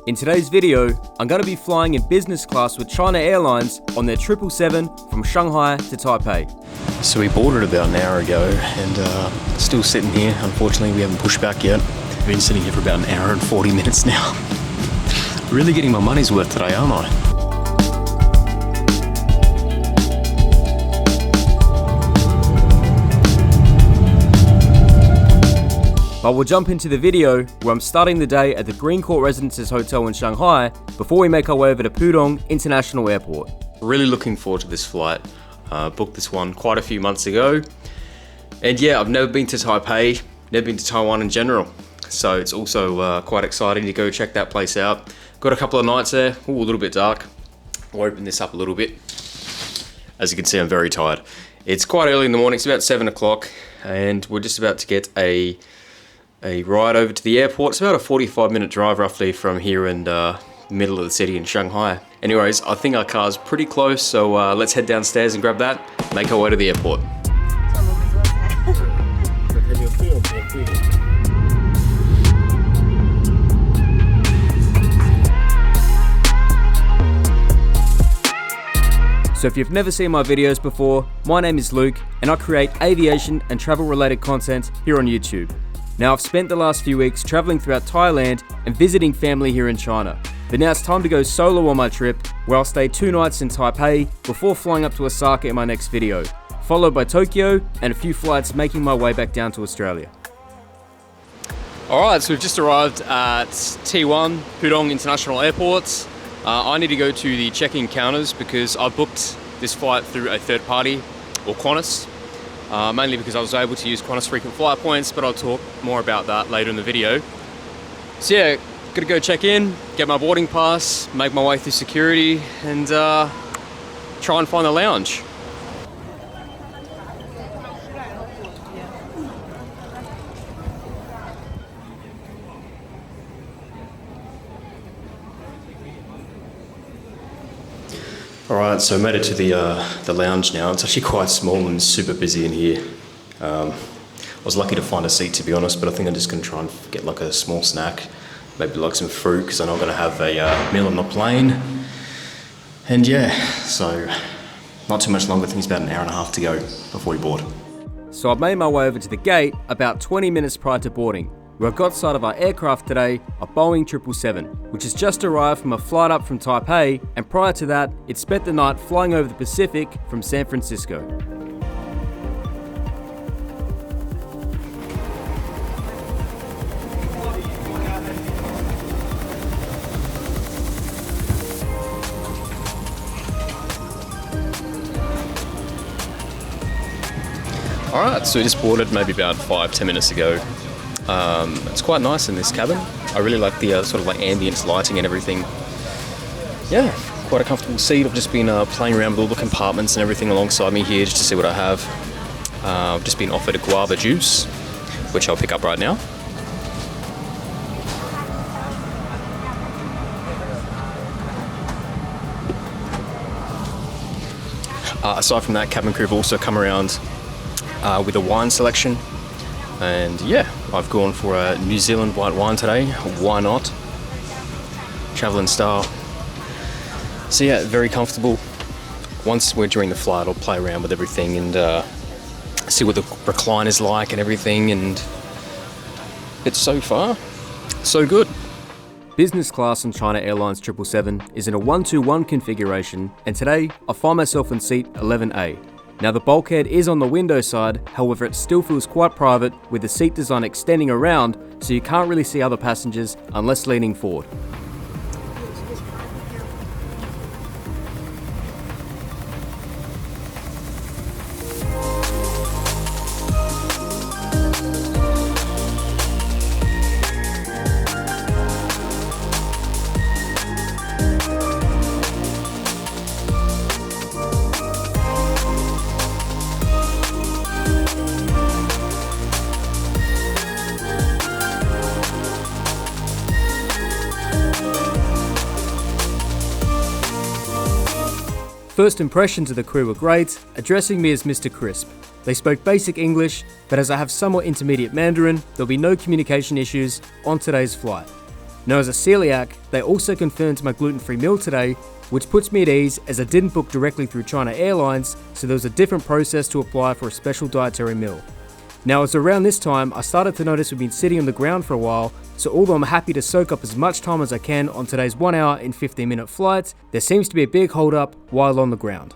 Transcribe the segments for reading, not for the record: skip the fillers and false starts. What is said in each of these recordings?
In today's video, I'm going to be flying in business class with China Airlines on their 777 from Shanghai to Taipei. So we boarded about an hour ago and still sitting here. Unfortunately, we haven't pushed back yet. We've been sitting here for about an hour and 40 minutes now. Really getting my money's worth today, aren't I? But we'll jump into the video where I'm starting the day at the Green Court Residences Hotel in Shanghai before we make our way over to Pudong International Airport. Really looking forward to this flight. Booked this one quite a few months ago. And yeah, I've never been to Taipei, never been to Taiwan in general. So it's also quite exciting to go check that place out. Got a couple of nights there, a little bit dark. I'll open this up a little bit. As you can see, I'm very tired. It's quite early in the morning, it's about 7 o'clock, and we're just about to get a ride over to the airport. It's about a 45-minute drive roughly from here in the middle of the city in Shanghai. Anyways, I think our car's pretty close, so let's head downstairs and grab that, make our way to the airport. So if you've never seen my videos before, my name is Luke and I create aviation and travel related content here on YouTube. Now I've spent the last few weeks traveling throughout Thailand and visiting family here in China. But now it's time to go solo on my trip, where I'll stay 2 nights in Taipei before flying up to Osaka in my next video, followed by Tokyo and a few flights making my way back down to Australia. Alright, so we've just arrived at T1 Pudong International Airport. I need to go to the check-in counters because I booked this flight through a third party, or Qantas. Mainly because I was able to use Qantas frequent flyer points, but I'll talk more about that later in the video. So yeah, gotta go check in, get my boarding pass, make my way through security, and try and find a lounge. Alright, so I made it to the lounge now. It's actually quite small and super busy in here. I was lucky to find a seat, to be honest, but I think I'm just going to try and get like a small snack, maybe like some fruit, because I'm not going to have a meal on the plane. And yeah, so not too much longer. I think it's about an hour and a half to go before we board. So I've made my way over to the gate about 20 minutes prior to boarding, where I got sight of our aircraft today, a Boeing 777, which has just arrived from a flight up from Taipei, and prior to that, it spent the night flying over the Pacific from San Francisco. Alright, so we just boarded maybe about 5-10 minutes ago. It's quite nice in this cabin. I really like the sort of like ambience lighting and everything. Yeah, quite a comfortable seat. I've just been playing around with all the compartments and everything alongside me here just to see what I have. I've just been offered a guava juice, which I'll pick up right now. Aside from that, cabin crew have also come around with a wine selection. And yeah, I've gone for a New Zealand white wine today. Why not? Traveling style. So yeah, very comfortable. Once we're during the flight, I'll play around with everything and see what the recliner's like and everything. And it's so far, so good. Business class on China Airlines 777 is in a 1-2-1 configuration, and today I find myself in seat 11A. Now the bulkhead is on the window side, however it still feels quite private with the seat design extending around, so you can't really see other passengers unless leaning forward. First impressions of the crew were great, addressing me as Mr. Crisp. They spoke basic English, but as I have somewhat intermediate Mandarin, there'll be no communication issues on today's flight. Now as a celiac, they also confirmed my gluten-free meal today, which puts me at ease as I didn't book directly through China Airlines, so there was a different process to apply for a special dietary meal. Now it's around this time I started to notice we've been sitting on the ground for a while, so although I'm happy to soak up as much time as I can on today's 1 hour and 15 minute flight, there seems to be a big hold up while on the ground.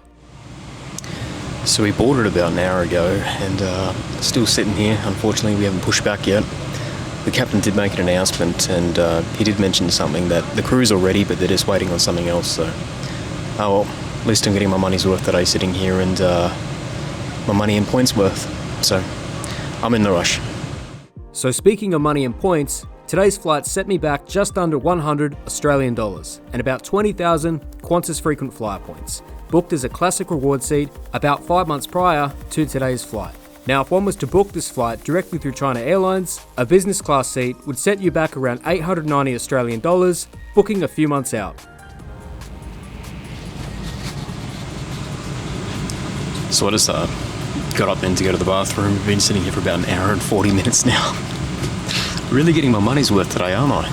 So we boarded about an hour ago and still sitting here. Unfortunately, we haven't pushed back yet. The captain did make an announcement and he did mention something that the crew's are ready, but they're just waiting on something else. So, well, at least I'm getting my money's worth today sitting here and my money and points worth. So I'm in the rush. So speaking of money and points, today's flight set me back just under 100 Australian dollars and about 20,000 Qantas frequent flyer points, booked as a classic reward seat about 5 months prior to today's flight. Now, if one was to book this flight directly through China Airlines, a business class seat would set you back around 890 Australian dollars, booking a few months out. So I just got up then to go to the bathroom. I've been sitting here for about an hour and 40 minutes now. Really getting my money's worth today, aren't I?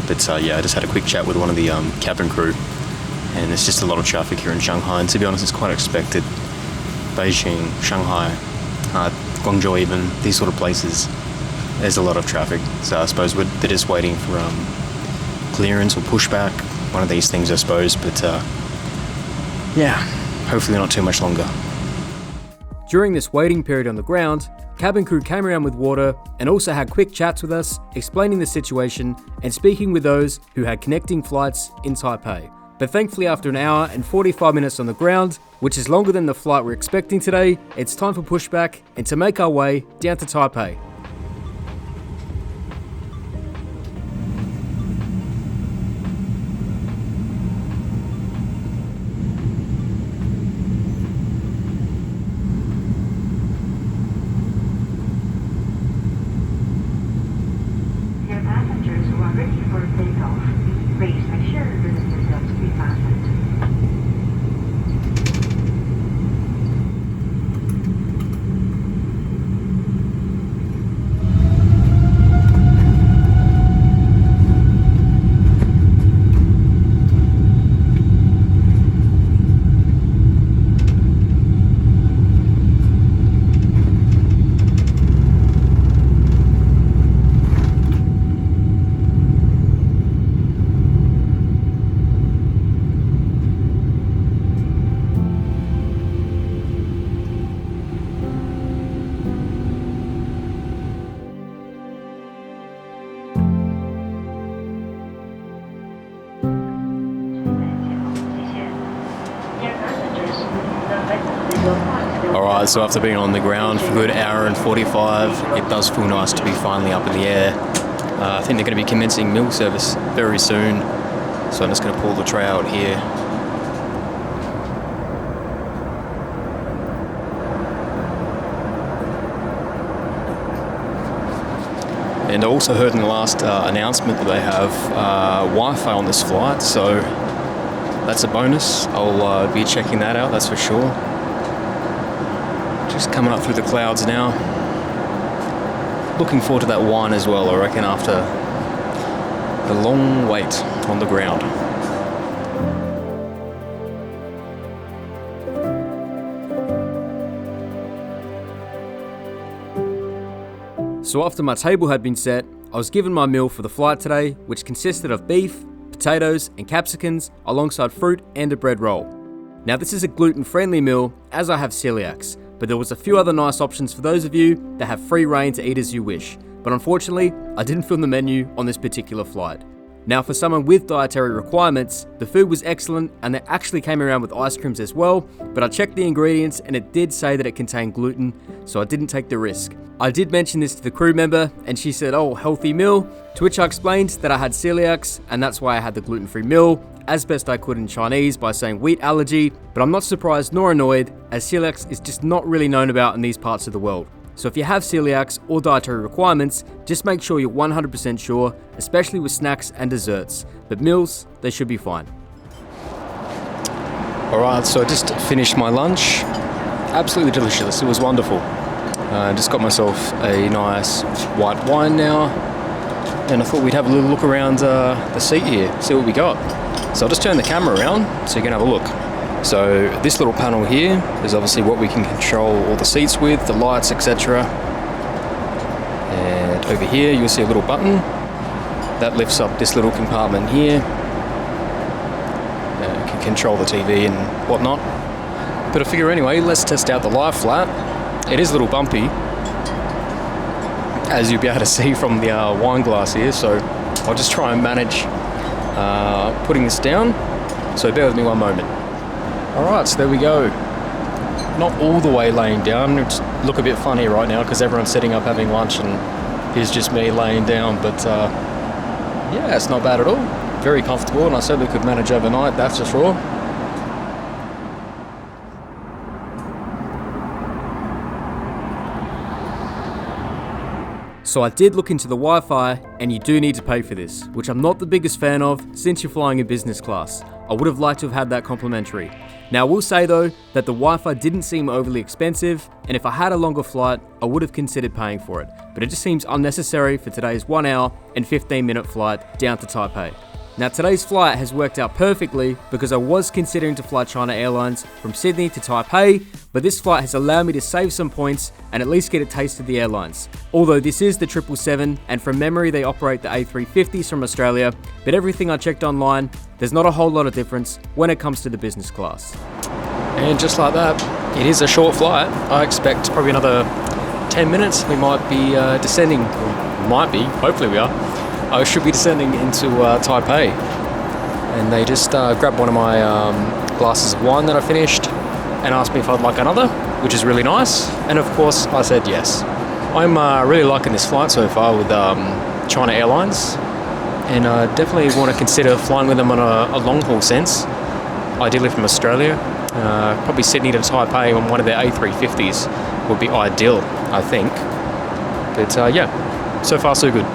But yeah, I just had a quick chat with one of the cabin crew, and there's just a lot of traffic here in Shanghai, and to be honest, it's quite expected. Beijing, Shanghai, Guangzhou even, these sort of places, there's a lot of traffic. So I suppose they're just waiting for clearance or pushback, one of these things I suppose, but yeah, hopefully not too much longer. During this waiting period on the ground, cabin crew came around with water and also had quick chats with us, explaining the situation and speaking with those who had connecting flights in Taipei. But thankfully after an hour and 45 minutes on the ground, which is longer than the flight we're expecting today, it's time for pushback and to make our way down to Taipei. Dear passengers who are ready for takeoff, please make sure to limit yourselves to be fastened. Alright, so after being on the ground for a good hour and 45, it does feel nice to be finally up in the air. I think they're going to be commencing meal service very soon, so I'm just going to pull the tray out here. And I also heard in the last announcement that they have Wi-Fi on this flight, so that's a bonus. I'll be checking that out, that's for sure. Just coming up through the clouds now. Looking forward to that wine as well, I reckon, after the long wait on the ground. So after my table had been set, I was given my meal for the flight today, which consisted of beef, potatoes and capsicums alongside fruit and a bread roll. Now this is a gluten-friendly meal as I have celiacs, but there was a few other nice options for those of you that have free reign to eat as you wish. But unfortunately, I didn't film the menu on this particular flight. Now for someone with dietary requirements, the food was excellent and they actually came around with ice creams as well, but I checked the ingredients and it did say that it contained gluten, so I didn't take the risk. I did mention this to the crew member and she said, "Oh, healthy meal," to which I explained that I had celiacs and that's why I had the gluten-free meal, as best I could in Chinese by saying wheat allergy, but I'm not surprised nor annoyed as celiacs is just not really known about in these parts of the world. So if you have celiacs or dietary requirements, just make sure you're 100% sure, especially with snacks and desserts. But meals, they should be fine. Alright, so I just finished my lunch. Absolutely delicious, it was wonderful. Just got myself a nice white wine now. and I thought we'd have a little look around the seat here, see what we got. So I'll just turn the camera around so you can have a look. So this little panel here is obviously what we can control all the seats with, the lights, etc. And over here you'll see a little button that lifts up this little compartment here. You can control the TV and whatnot. But I figure anyway, let's test out the lie flat. It is a little bumpy, as you'll be able to see from the wine glass here, so I'll just try and manage putting this down, so bear with me one moment. Alright, so there we go. Not all the way laying down. It's look a bit funny right now because everyone's sitting up having lunch and here's just me laying down, but yeah, it's not bad at all. Very comfortable, and I certainly could manage overnight, that's for sure. So I did look into the Wi-Fi, and you do need to pay for this, which I'm not the biggest fan of since you're flying in business class. I would have liked to have had that complimentary. Now I will say though, that the Wi-Fi didn't seem overly expensive, and if I had a longer flight, I would have considered paying for it. But it just seems unnecessary for today's 1 hour and 15 minute flight down to Taipei. Now today's flight has worked out perfectly because I was considering to fly China Airlines from Sydney to Taipei, but this flight has allowed me to save some points and at least get a taste of the airlines. Although this is the 777, and from memory they operate the A350s from Australia, but everything I checked online, there's not a whole lot of difference when it comes to the business class. And just like that, it is a short flight. I expect probably another 10 minutes we might be descending, or might be, hopefully we are. I should be descending into Taipei, and they just grabbed one of my glasses of wine that I finished and asked me if I'd like another, which is really nice, and of course I said yes. I'm really liking this flight so far with China Airlines, and I definitely want to consider flying with them on a long haul sense, ideally from Australia. Probably Sydney to Taipei on one of their A350s would be ideal, I think. But yeah, so far so good.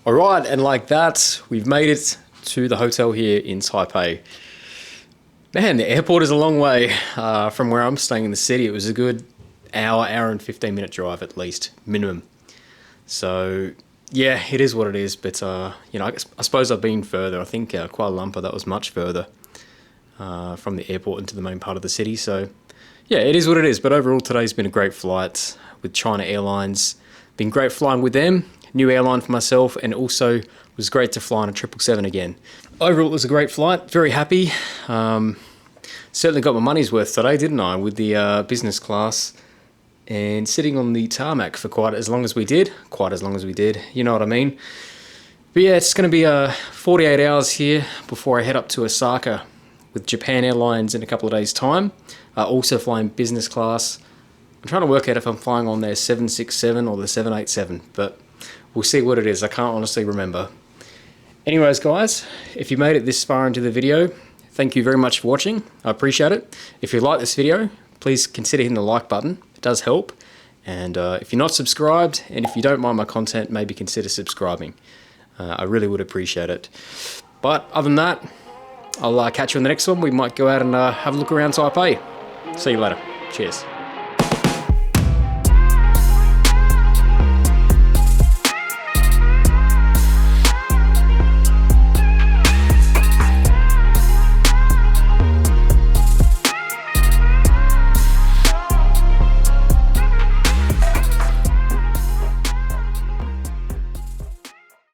Alright, and like that, we've made it to the hotel here in Taipei. Man, the airport is a long way from where I'm staying in the city. It was a good hour and 15 minute drive at least, minimum. So yeah, it is what it is, but you know, I suppose I've been further. I think Kuala Lumpur, that was much further from the airport into the main part of the city. So yeah, it is what it is, but overall today's been a great flight with China Airlines. Been great flying with them. New airline for myself, and also was great to fly on a 777 again. Overall, it was a great flight. Very happy. Certainly got my money's worth today, didn't I, with the business class and sitting on the tarmac for quite as long as we did. You know what I mean. But yeah, it's going to be 48 hours here before I head up to Osaka with Japan Airlines in a couple of days' time. Also flying business class. I'm trying to work out if I'm flying on their 767 or the 787, but we'll see what it is. I can't honestly remember. Anyways, guys, if you made it this far into the video, thank you very much for watching. I appreciate it. If you like this video, please consider hitting the like button. It does help. And if you're not subscribed, and if you don't mind my content, maybe consider subscribing. I really would appreciate it. But other than that, I'll catch you on the next one. We might go out and have a look around Taipei. See you later. Cheers.